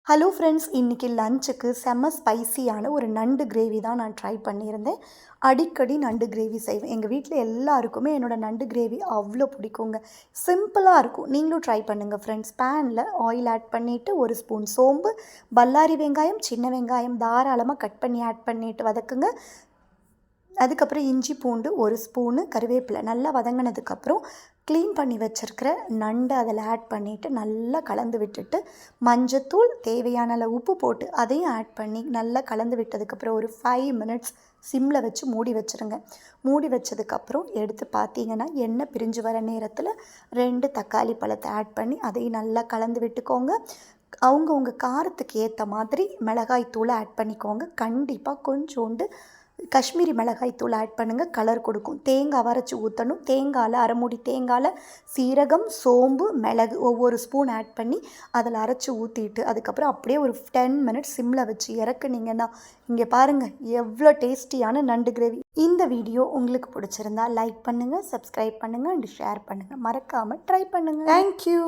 Hello friends, இன்றைக்கி லஞ்சுக்கு செம்ம ஸ்பைசியான ஒரு நண்டு கிரேவி தான் நான் ட்ரை பண்ணியிருந்தேன். அடிக்கடி நண்டு கிரேவி செய்வேன். எங்கள் வீட்டில் எல்லாருக்குமே என்னோடய நண்டு கிரேவி அவ்வளோ பிடிக்குங்க. சிம்பிளாக இருக்கும். நீங்களும் ட்ரை பண்ணுங்கள் ஃப்ரெண்ட்ஸ். பேனில் ஆயில் ஆட் பண்ணிவிட்டு 1 ஸ்பூன் சோம்பு, பல்லாரி வெங்காயம், சின்ன வெங்காயம் தாராளமாக கட் பண்ணி ஆட் பண்ணிவிட்டு வதக்குங்க. அதுக்கப்புறம் இஞ்சி பூண்டு 1 ஸ்பூனு, கருவேப்பிலை நல்லா வதங்கினதுக்கப்புறம் க்ளீன் பண்ணி வச்சுருக்கிற நண்டை அதில் ஆட் பண்ணிவிட்டு நல்லா கலந்து விட்டுட்டு, மஞ்சத்தூள் தேவையான அளவு உப்பு போட்டு அதையும் ஆட் பண்ணி நல்லா கலந்து விட்டதுக்கப்புறம் ஒரு 5 மினிட்ஸ் சிம்மில் வச்சு மூடி வச்சுருங்க. மூடி வச்சதுக்கப்புறம் எடுத்து பார்த்தீங்கன்னா எண்ணெய் பிரிஞ்சு வர நேரத்தில் 2 தக்காளி பழத்தை ஆட் பண்ணி அதையும் நல்லா கலந்து விட்டுக்கோங்க. அவங்கவுங்க காரத்துக்கு ஏற்ற மாதிரி மிளகாய் தூளை ஆட் பண்ணிக்கோங்க. கண்டிப்பாக கொஞ்சோண்டு காஷ்மீரி மிளகாய் தூள் ஆட் பண்ணுங்கள், கலர் கொடுக்கும். தேங்காய் அரைச்சி ஊற்றணும். தேங்காயில் அரைமுடி தேங்காயில் சீரகம், சோம்பு, மிளகு ஒவ்வொரு ஸ்பூன் ஆட் பண்ணி அதில் அரைச்சி ஊற்றிட்டு அதுக்கப்புறம் அப்படியே ஒரு 10 மினிட்ஸ் சிம்மில் வச்சு இறக்குனீங்கன்னா இங்கே பாருங்கள் எவ்வளோ டேஸ்டியான நண்டு கிரேவி. இந்த வீடியோ உங்களுக்கு பிடிச்சிருந்தா லைக் பண்ணுங்கள், சப்ஸ்கிரைப் பண்ணுங்கள் அண்ட் ஷேர் பண்ணுங்கள். மறக்காமல் ட்ரை பண்ணுங்கள். தேங்க்யூ.